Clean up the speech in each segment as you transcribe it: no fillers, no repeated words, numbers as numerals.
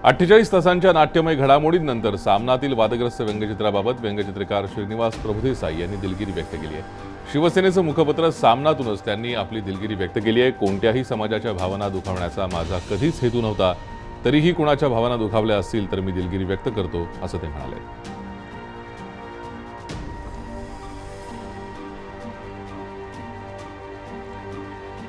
48 तासांच्या नाट्यमय घडामोडींनंतर सामनातील वादग्रस्त व्यंगचित्राबाबत व्यंगचित्रकार श्रीनिवास प्रभुदेसाई यांनी दिलगिरी व्यक्त केली आहे। शिवसेनेचं मुखपत्र सामनातूनच त्यांनी आपली दिलगिरी व्यक्त केली आहे। कोणत्याही समाजाच्या भावना दुखावण्याचा माझा कधीच हेतू नव्हता, तरीही कुणाच्या भावना दुखावल्या असतील तर मी दिलगिरी व्यक्त करतो, असं ते म्हणाले।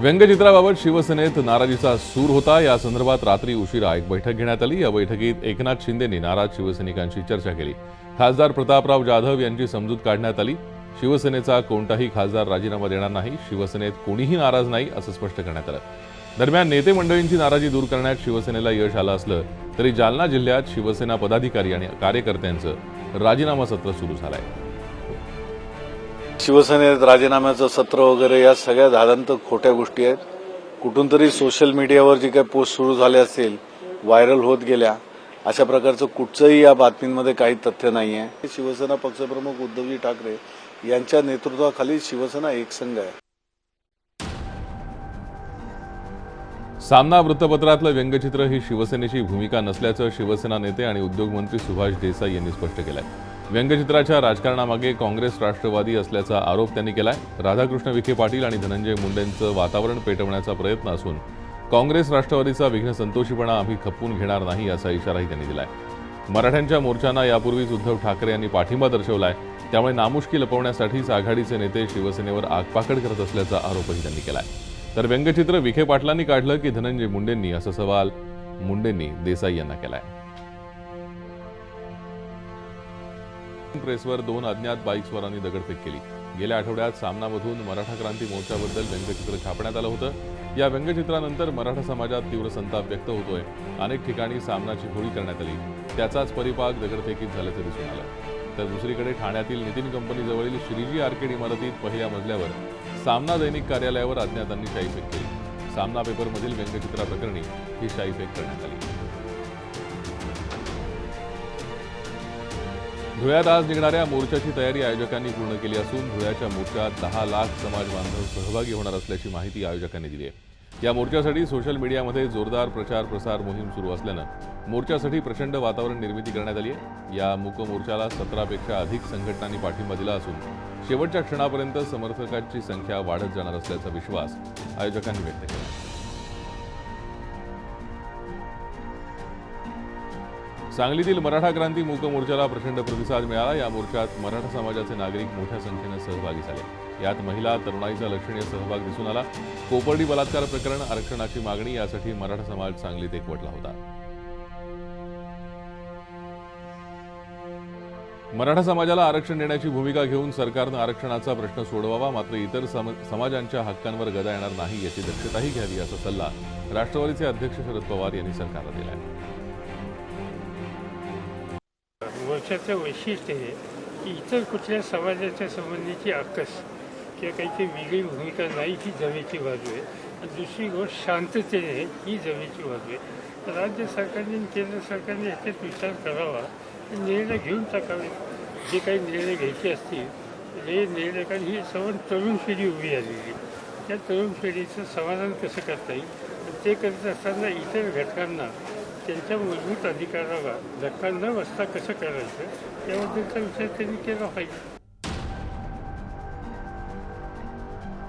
व्यंगचित्राबाबत शिवसेनेत नाराजीचा सूर होता। या संदर्भात रात्री उशिरा एक बैठक घेण्यात आली। या बैठकीत एकनाथ शिंदेंनी नाराज शिवसैनिकांशी चर्चा केली। खासदार प्रतापराव जाधव यांची समजूत काढण्यात आली। शिवसेनेचा कोणताही खासदार राजीनामा देणार नाही, शिवसेनेत कोणीही नाराज नाही, असं स्पष्ट करण्यात आलं। दरम्यान नेते मंडळींची नाराजी दूर करण्यात शिवसेनेला यश आलं असलं तरी जालना जिल्ह्यात शिवसेना पदाधिकारी आणि कार्यकर्त्यांचं राजीनामा सत्र सुरू झालंय। शिवसेनेत राजीनाम्याचं सत्र वगैरे या सगळ्या धादांत खोट्या गोष्टी आहेत। कुठून तरी सोशल मीडियावर जी काही पोस्ट सुरू झाले असेल, व्हायरल होत गेल्या, अशा प्रकारचं कुठचंही या बातमींमध्ये काही तथ्य नाही आहे। शिवसेना पक्षप्रमुख उद्धवजी ठाकरे यांच्या नेतृत्वाखाली शिवसेना एकसंघ आहे। सामना वृत्तपत्रातलं व्यंगचित्र ही शिवसेनेची भूमिका नसल्याचं शिवसेना नेते आणि उद्योगमंत्री सुभाष देसाई यांनी स्पष्ट केलंय। व्यंगचित्राच्या राजकारणामागे काँग्रेस राष्ट्रवादी असल्याचा आरोप त्यांनी केलाय। राधाकृष्ण विखे पाटील आणि धनंजय मुंडेंचं वातावरण पेटवण्याचा प्रयत्न असून काँग्रेस राष्ट्रवादीचा विघ्न संतोषीपणा आम्ही खपवून घेणार नाही, असा इशाराही त्यांनी दिलाय। मराठ्यांच्या मोर्चांना यापूर्वीच उद्धव ठाकरे यांनी पाठिंबा दर्शवलाय, त्यामुळे नामुष्की लपवण्यासाठीच आघाडीचे नेते शिवसेनेवर आगपाखड करत असल्याचा आरोपही त्यांनी केलाय। तर व्यंगचित्र विखे पाटलांनी काढलं की धनंजय मुंडेंनी, असा सवाल मुंडेंनी देसाई यांना केलाय। प्रेसवर 2 अज्ञात बाईकस्वारांनी दगडफेक केली। गेल्या आठवड्यात सामनामधून मराठा क्रांती मोर्चाबद्दल व्यंगचित्र छापण्यात आलं होतं। या व्यंगचित्रानंतर मराठा समाजात तीव्र संताप व्यक्त होतोय। अनेक ठिकाणी सामनाची होळी करण्यात आली, त्याचाच परिपाक दगडफेकीत झाल्याचं दिसून आलं। तर दुसरीकडे ठाण्यातील नितीन कंपनीजवळील श्रीजी आर्केड इमारतीत पहिल्या मजल्यावर सामना दैनिक कार्यालयावर अज्ञातांनी शाईफेक केली। सामना पेपरमधील व्यंगचित्राप्रकरणी ही शाईफेक करण्यात आली। धुळ्यात आज निघणाऱ्या मोर्चाची तयारी आयोजकांनी पूर्ण केली असून धुळ्याच्या मोर्चात 10 लाख समाज बांधव सहभागी होणार असल्याची माहिती आयोजकांनी दिली आहे। या मोर्चासाठी सोशल मीडियामध्ये जोरदार प्रचार प्रसार मोहीम सुरू असल्यानं मोर्चासाठी प्रचंड वातावरण निर्मिती करण्यात आली आहे। या मूक मोर्चाला 17 पेक्षा अधिक संघटनांनी पाठिंबा दिला असून शेवटच्या क्षणापर्यंत समर्थकांची संख्या वाढत जाणार असल्याचा विश्वास आयोजकांनी व्यक्त केला। सांगलीतील मराठा क्रांती मूक मोर्चाला प्रचंड प्रतिसाद मिळाला। या मोर्चात मराठा समाजाचे नागरिक मोठ्या संख्येने सहभागी झाले। यात महिला तरुणाईचा लक्षणीय सहभाग दिसून आला। कोपर्डी बलात्कार प्रकरण, आरक्षणाची मागणी यासाठी मराठा समाज सांगलीत एकवटला होता। मराठा समाजाला आरक्षण देण्याची भूमिका घेऊन सरकारनं आरक्षणाचा प्रश्न सोडवावा, मात्र इतर समाजांच्या हक्कांवर गदा येणार नाही याची दक्षताही घ्यावी, असा सल्ला राष्ट्रवादीचे अध्यक्ष शरद पवार यांनी सरकारला दिला आहे। मोर्चाचं वैशिष्ट्य आहे की इतर कुठल्या समाजाच्या संबंधीची आकस किंवा काहीतरी वेगळी भूमिका नाही, ही जमेची बाजू आहे। आणि दुसरी गोष्ट शांततेने, ही जमेची बाजू आहे। राज्य सरकारने आणि केंद्र सरकारने याच्यात विचार करावा, निर्णय घेऊन टाकावे। जे काही निर्णय घ्यायचे असतील हे निर्णय, कारण ही सर्व तरुण पिढी उभी आलेली, त्या तरुण पिढीचं समाधान कसं करता येईल ते करत असताना इतर घटकांना त्यांच्या मूलभूत अधिकाराला धक्का न बसता कसं करायचं याबद्दलचा विचार त्यांनी केला पाहिजे।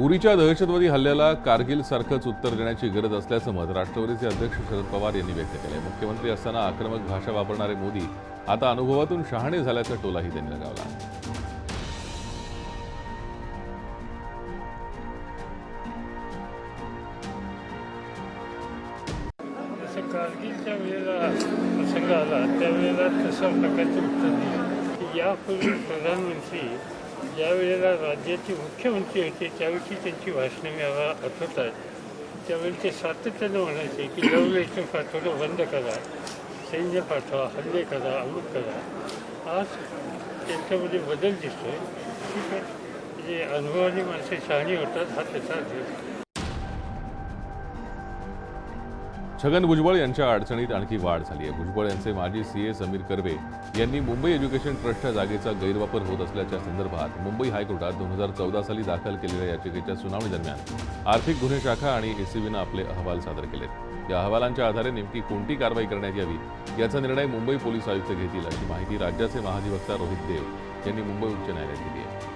उरीच्या दहशतवादी हल्ल्याला कारगिलसारखंच उत्तर देण्याची गरज असल्याचं मत राष्ट्रवादीचे अध्यक्ष शरद पवार यांनी व्यक्त केलंय। मुख्यमंत्री असताना आक्रमक भाषा वापरणारे मोदी आता अनुभवातून शहाणे झाल्याचा टोलाही त्यांनी लगावला। कारगिलच्या वेळेला प्रसंग आला त्यावेळेला तशा प्रकारचे उत्तर दिले की यापूर्वी प्रधानमंत्री ज्या वेळेला राज्याचे मुख्यमंत्री होते त्यावेळी त्यांची भाषणे मी आठवत आहे। त्यावेळी ते सातत्यानं म्हणायचे की लवलं इथं पाठवलं बंद करा, सैन्य पाठवा, हल्ले करा, अमुक करा। आज त्यांच्यामध्ये बदल दिसतोय। ठीक आहे, म्हणजे अनुभवाने माणसे शहाणी होतात, हा त्याचा अर्थ। छगन भुजबळ यांच्या अडचणीत आणखी वाढ झाली आहे। भुजबळ यांचे माजी सीए समीर कर्वे यांनी मुंबई एज्युकेशन ट्रस्टच्या जागेचा गैरवापर होत असल्याच्या संदर्भात मुंबई हायकोर्टात 2014 साली दाखल केलेल्या याचिकेच्या सुनावणी दरम्यान आर्थिक गुन्हे शाखा आणि एसीबीनं आपले अहवाल सादर केलेत। या अहवालांच्या आधारे नेमकी कोणती कारवाई करण्यात यावी याचा निर्णय मुंबई पोलीस आयुक्त घेतील, अशी माहिती राज्याचे महाधिवक्ता रोहित देव यांनी मुंबई उच्च न्यायालयात दिली आहे.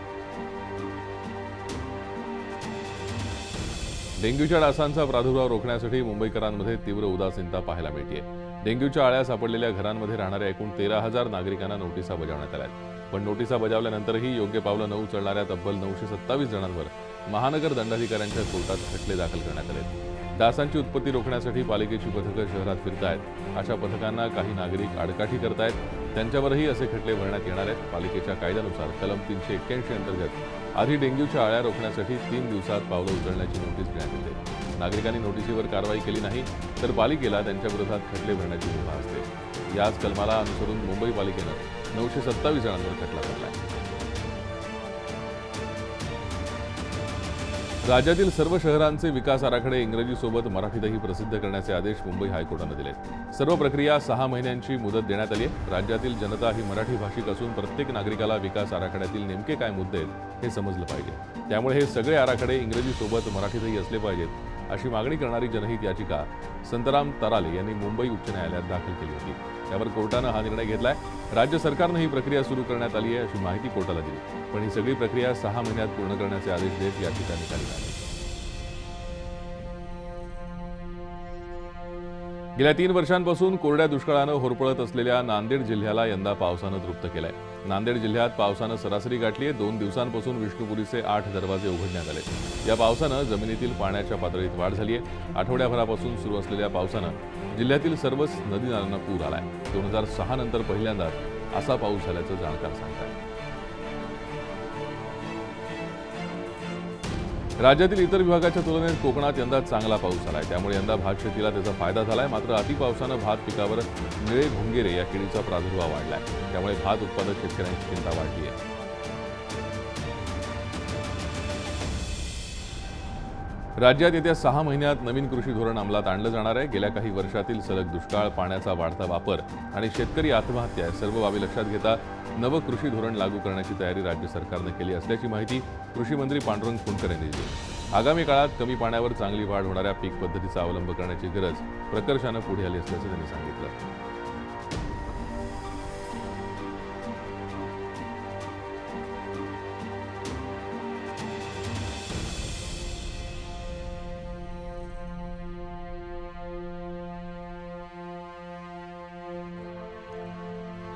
डेंग्यूच्या डासांचा प्रादुर्भाव रोखण्यासाठी मुंबईकरांमध्ये तीव्र उदासीनता पाहायला मिळते. डेंग्यूच्या आळ्या सापडलेल्या घरांमध्ये राहणाऱ्या एकूण 13,000 नागरिकांना नोटिसा बजावण्यात आल्या. पण नोटिसा बजावल्यानंतरही योग्य पावलं न उचलणाऱ्या तब्बल 927 जणांवर महानगर दंडाधिकाऱ्यांच्या कोर्टात खटले दाखल करण्यात आले. डासांची उत्पत्ती रोखण्यासाठी पालिकेची पथकं शहरात फिरतायत. अशा पथकांना काही नागरिक आडकाठी करतायत. त्यांच्यावरही असे खटले भरण्यात येणार आहेत. पालिकेच्या कायद्यानुसार कलम 381 अंतर्गत आधी डेंग्यूच्या आळ्या रोखण्यासाठी 3 दिवसात पावलं उचलण्याची नोटीस देण्यात येते. नागरिकांनी नोटीसीवर कारवाई केली नाही तर पालिकेला त्यांच्या विरोधात खटले भरण्याची मुभा असते. याच कलमाला अनुसरून मुंबई पालिकेनं 927 जणांवर खटला भरला आहे. राज्यातील सर्व शहरांचे विकास आराखडे इंग्रजीसोबत मराठीतही प्रसिद्ध करण्याचे आदेश मुंबई हायकोर्टानं दिले. सर्व प्रक्रिया 6 महिन्यांची मुदत देण्यात आली आहे. राज्यातील जनता ही मराठी भाषिक असून प्रत्येक नागरिकाला विकास आराखड्यातील नेमके काय मुद्दे आहेत हे समजलं पाहिजे. त्यामुळे हे सगळे आराखडे इंग्रजीसोबत मराठीतही असले पाहिजेत अशी मागणी करणारी जनहित याचिका संतराम तराले यांनी मुंबई उच्च न्यायालयात दाखल केली होती. त्यावर कोर्टानं हा निर्णय घेतलाय. राज्य सरकारनं ही प्रक्रिया सुरू करण्यात आली आहे अशी माहिती कोर्टाला दिली. पण ही सगळी प्रक्रिया 6 महिन्यात पूर्ण करण्याचे आदेश देत याचिका निकाली आली. गेल्या 3 वर्षांपासून कोरड्या दुष्काळानं होरपळत असलेल्या नांदेड जिल्ह्याला यंदा पावसानं तृप्त केलंय. नांदेड जिल्ह्यात पावसानं सरासरी गाठली आहे. 2 दिवसांपासून विष्णुपुरीचे 8 दरवाजे उघडण्यात आले. या पावसानं जमिनीतील पाण्याच्या पातळीत वाढ झाली आहे. आठवड्याभरापासून सुरू असलेल्या पावसानं जिल्ह्यातील सर्वच नदी नाल्यांना पूर आलाय. 2006 नंतर पहिल्यांदाच असा पाऊस झाल्याचं जाणकार सांगतात. राज्यातील इतर विभागाच्या तुलनेत कोकणात यंदा चांगला पाऊस झालाय. त्यामुळे यंदा भात शेतीला त्याचा फायदा झालाय. मात्र अतिपावसानं भात पिकावर निळे भुंगेरे या किडीचा प्रादुर्भाव वाढलाय. त्यामुळे भात उत्पादक शेतकऱ्यांची चिंता वाढली आहे. राज्यात येत्या 6 महिन्यात नवीन कृषी धोरण अंमलात आणलं जाणार आहे. गेल्या काही वर्षातील सलग दुष्काळ, पाण्याचा वाढता वापर आणि शेतकरी आत्महत्या या सर्व बाबी लक्षात घेता नवं कृषी धोरण लागू करण्याची तयारी राज्य सरकारनं केली असल्याची माहिती कृषी मंत्री पांडुरंग फुंडकर यांनी दिली. आगामी काळात कमी पाण्यावर चांगली वाढ होणाऱ्या पीक पद्धतीचा अवलंब करण्याची गरज प्रकर्षानं पुढे आली असल्याचं त्यांनी सांगितलं.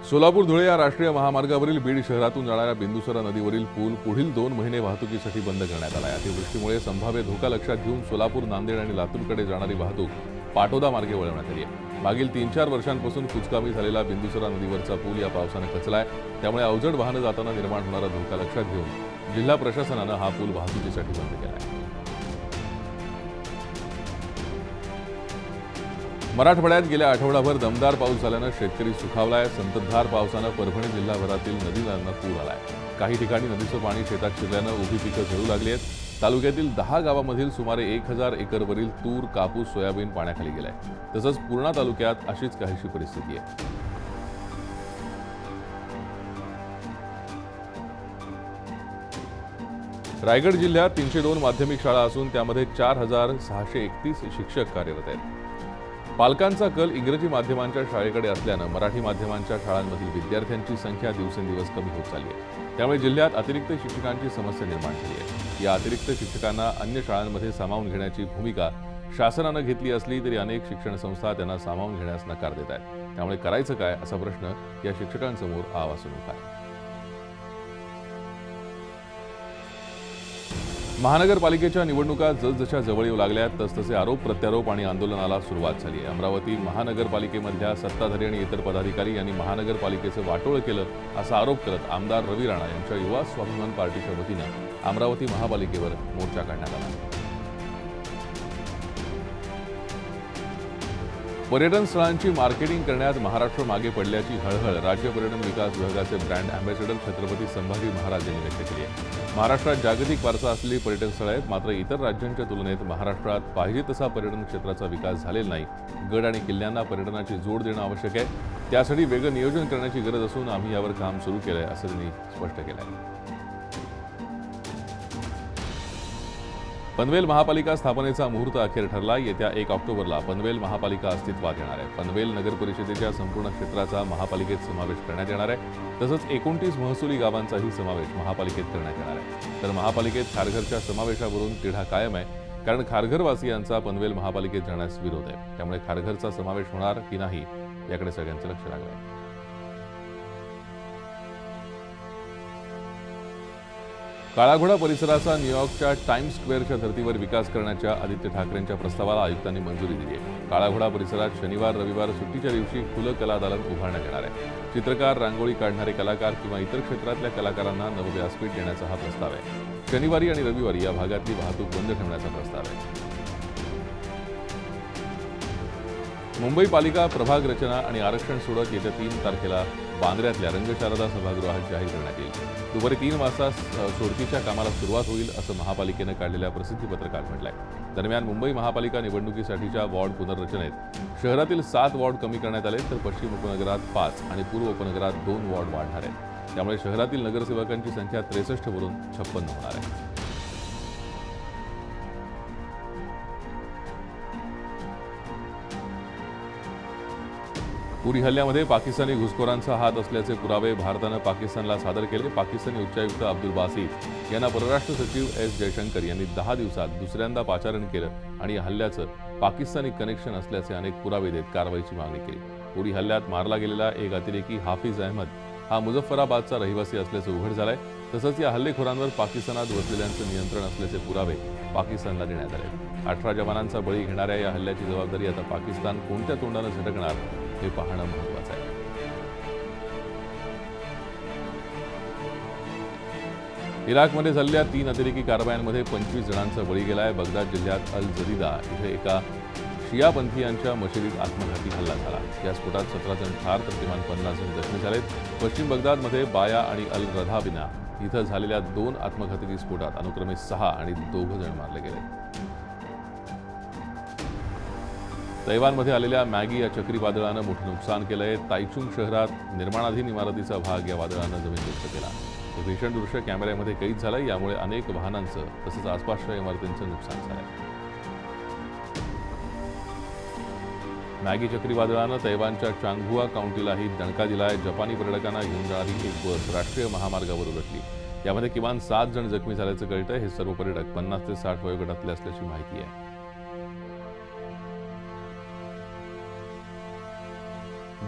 सोलापूर धुळे या राष्ट्रीय महामार्गावरील बीड शहरातून जाणाऱ्या बिंदुसरा नदीवरील पूल पुढील 2 महिने वाहतुकीसाठी बंद करण्यात आला आहे. अतिवृष्टीमुळे संभाव्य धोका लक्षात घेऊन सोलापूर, नांदेड आणि लातूरकडे जाणारी वाहतूक पाटोदा मार्गे वळवण्यात आली आहे. मागील 3-4 वर्षांपासून कुचकामी झालेला बिंदुसरा नदीवरचा पूल या पावसानं खचलाय. त्यामुळे अवजड वाहनं जाताना निर्माण होणारा धोका लक्षात घेऊन जिल्हा प्रशासनानं हा पूल वाहतुकीसाठी बंद केला आहे. मराठवाड्यात गेल्या आठवडाभर दमदार पाऊस झाल्यानं शेतकरी सुखावलाय. संततधार पावसानं परभणी जिल्हाभरातील नदी-नाल्यांना पूर आलाय. काही ठिकाणी नदीचं पाणी शेतात शिरल्यानं उभी पिकं झळू लागली आहेत. तालुक्यातील 10 गावांमधील सुमारे 1000 एकरवरील तूर, कापूस, सोयाबीन पाण्याखाली गेलाय. तसंच पूर्णा तालुक्यात अशीच काहीशी परिस्थिती आहे. रायगड जिल्ह्यात 302 माध्यमिक शाळा असून त्यामध्ये 4631 शिक्षक कार्यरत आहेत. पालकांचा कल इंग्रजी माध्यमांच्या शाळेकडे असल्यानं मराठी माध्यमांच्या शाळांमधील विद्यार्थ्यांची संख्या दिवसेंदिवस कमी होत चालली आहे. त्यामुळे जिल्ह्यात अतिरिक्त शिक्षकांची समस्या निर्माण झाली आहे. या अतिरिक्त शिक्षकांना अन्य शाळांमध्ये सामावून घेण्याची भूमिका शासनानं घेतली असली तरी अनेक शिक्षण संस्था त्यांना सामावून घेण्यास नकार देत आहेत. त्यामुळे करायचं काय असा प्रश्न या शिक्षकांसमोर आवासून उठा आहे. महानगरपालिकेच्या निवडणुका जसजशा जवळ येऊ लागल्या तसतसे आरोप प्रत्यारोप आणि आंदोलनाला सुरुवात झाली आहे. अमरावती महानगरपालिकेमधल्या सत्ताधारी आणि इतर पदाधिकारी यांनी महानगरपालिकेचं वाटोळं केलं असा आरोप करत आमदार रवी राणा यांच्या युवा स्वाभिमान पार्टीच्या वतीनं अमरावती महापालिकेवर मोर्चा काढण्यात आला. पर्यटन स्थळांची मार्केटिंग करण्यात महाराष्ट्र मागे पडल्याची हळहळ राज्य पर्यटन विकास विभागाचे ब्रँड अँबॅसेडर छत्रपती संभाजी महाराज यांनी व्यक्त केली आहे. महाराष्ट्रात जागतिक वारसा असलेली पर्यटन स्थळं आहेत, मात्र इतर राज्यांच्या तुलनेत महाराष्ट्रात पाहिजे तसा पर्यटन क्षेत्राचा विकास झालेला नाही. गड आणि किल्ल्यांना पर्यटनाची जोड देणं आवश्यक आहे. त्यासाठी वेगळं नियोजन करण्याची गरज असून आम्ही यावर काम सुरू केलं आहे असं त्यांनी स्पष्ट केलं आहे. पनवेल महापालिका स्थापनेचा मुहूर्त अखेर ठरला. येत्या 1 ऑक्टोबरला पनवेल महापालिका अस्तित्वात येणार आहे. पनवेल नगर परिषदेच्या संपूर्ण क्षेत्राचा महापालिकेत समावेश करण्यात येणार आहे. तसंच 29 महसुली गावांचाही समावेश महापालिकेत करण्यात येणार आहे. तर महापालिकेत खारघरच्या समावेशावरून तिढा कायम आहे, कारण खारघरवासियांचा पनवेल महापालिकेत जाण्यास विरोध आहे. त्यामुळे खारघरचा समावेश होणार की नाही याकडे सगळ्यांचं लक्ष लागलं आहे. काळाघोडा परिसराचा न्यूयॉर्कच्या टाइम्स स्क्वेअरच्या धर्तीवर विकास करण्याच्या आदित्य ठाकरेंच्या प्रस्तावाला आयुक्तांनी मंजुरी दिली आहे. काळाघोडा परिसरात शनिवार रविवार सुट्टीच्या दिवशी खुलं कला दालन उभारण्यात येणार आहे. चित्रकार, रांगोळी काढणारे कलाकार किंवा इतर क्षेत्रातल्या कलाकारांना नवव्यासपीठ देण्याचा हा प्रस्ताव आहे. शनिवारी आणि रविवारी या भागातली वाहतूक बंद ठेवण्याचा प्रस्ताव आहे. मुंबई पालिका प्रभाग रचना आणि आरक्षण सोडत येत्या 3 तारखेला बांद्र्यातल्या रंगशारदा सभागृहात जाहीर करण्यात येईल. दुपारी 3 वाजता सोडतीच्या कामाला सुरुवात होईल असं महापालिकेनं काढलेल्या प्रसिद्धीपत्रकात म्हटलंय. दरम्यान मुंबई महापालिका निवडणुकीसाठीच्या वॉर्ड पुनर्रचनेत शहरातील 7 वॉर्ड कमी करण्यात आले, तर पश्चिम उपनगरात 5 आणि पूर्व उपनगरात 2 वॉर्ड वाढणार आहेत. त्यामुळे शहरातील नगरसेवकांची संख्या 63 वरून 56 होणार आहे. उरी हल्ल्यामध्ये पाकिस्तानी घुसखोरांचा हात असल्याचे पुरावे भारतानं पाकिस्तानला सादर केले. पाकिस्तानी उच्चायुक्त अब्दुल बासित यांना परराष्ट्र सचिव एस जयशंकर यांनी 10 दिवसात दुसऱ्यांदा पाचारण केलं आणि या हल्ल्याचं पाकिस्तानी कनेक्शन असल्याचे अनेक पुरावे देत कारवाईची मागणी केली. उरी हल्ल्यात मारला गेलेला एक अतिरेकी हाफिज अहमद हा मुझफ्फराबादचा रहिवासी असल्याचं उघड झालंय. तसंच या हल्लेखोरांवर पाकिस्तानात वसलेल्यांचं नियंत्रण असल्याचे पुरावे पाकिस्तानला देण्यात आले. 18 जवानांचा बळी घेणाऱ्या या हल्ल्याची जबाबदारी आता पाकिस्तान कोणत्या तोंडानं झटकणार हे पाहणं महत्त्वाचं आहे. इराकमध्ये झालेल्या 3 अतिरेकी कारवायांमध्ये 25 जणांचा बळी गेलाय. बगदाद जिल्ह्यात अल जदीदा इथे एका शियापंथीयांच्या मशिदीत आत्मघाती हल्ला झाला. या स्फोटात 17 जण ठार तर किमान 50 जण जखमी झालेत. पश्चिम बगदादमध्ये बाया आणि अल रधाबिना इथं झालेल्या 2 आत्मघातकी स्फोटात अनुक्रमे 6 आणि 2 जण मारले गेले. तैवानमध्ये आलेल्या मॅगी या चक्रीवादळानं मोठं नुकसान केलंय. तायचुंग शहरात निर्माणाधीन इमारतीचा भाग या वादळानं जमीनदोस्त केला. हे भीषण दृश्य कॅमेऱ्यामध्ये कैद झालंय. यामुळे अनेक वाहनांचं तसंच आसपासच्या इमारतींचं नुकसान झालंय. मॅगी चक्रीवादळानं तैवानच्या चांगहुआ काउंटीलाही दणका दिलाय. जपानी पर्यटकांना घेऊन जाणारी एक बस राष्ट्रीय महामार्गावर उलटली. यामध्ये किमान 7 जण जखमी झाल्याचं कळतंय. हे सर्व पर्यटक 50 ते 60 वयोगटातले असल्याची माहिती आहे.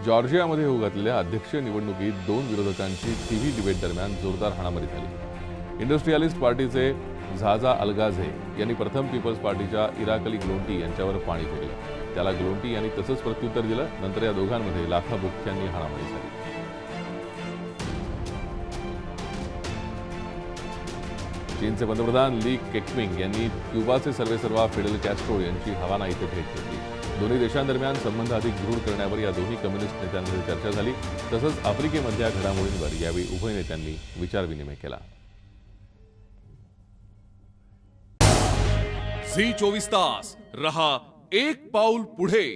जॉर्जियामध्ये होऊ घातलेल्या अध्यक्षीय निवडणुकीत 2 विरोधकांची टीव्ही डिबेट दरम्यान जोरदार हाणामारी झाली. इंडस्ट्रियलिस्ट पार्टीचे झाझा अलगाझे यांनी प्रथम पीपल्स पार्टीच्या इराकली ग्लोंटी यांच्यावर पाणी फेकलं. त्याला ग्लोंटी यांनी तसंच प्रत्युत्तर दिलं. नंतर या दोघांमध्ये लाखाबुक्क्यांनी हाणामारी झाली. चीनचे पंतप्रधान ली केक्विंग यांनी क्युबाचे सर्वेसर्वा फिडेल कॅस्ट्रो यांची हवाना इथे भेट घेतली. दोन्ही देशांदरम्यान संबंध अधिक दृढ करण्यावर या दोन्ही कम्युनिस्ट नेत्यांमध्ये चर्चा झाली. तसंच आफ्रिकेमधल्या घडामोडींवर यावेळी उभय नेत्यांनी विचारविनिमय केला. झी 24 तास रहा एक पाऊल पुढे.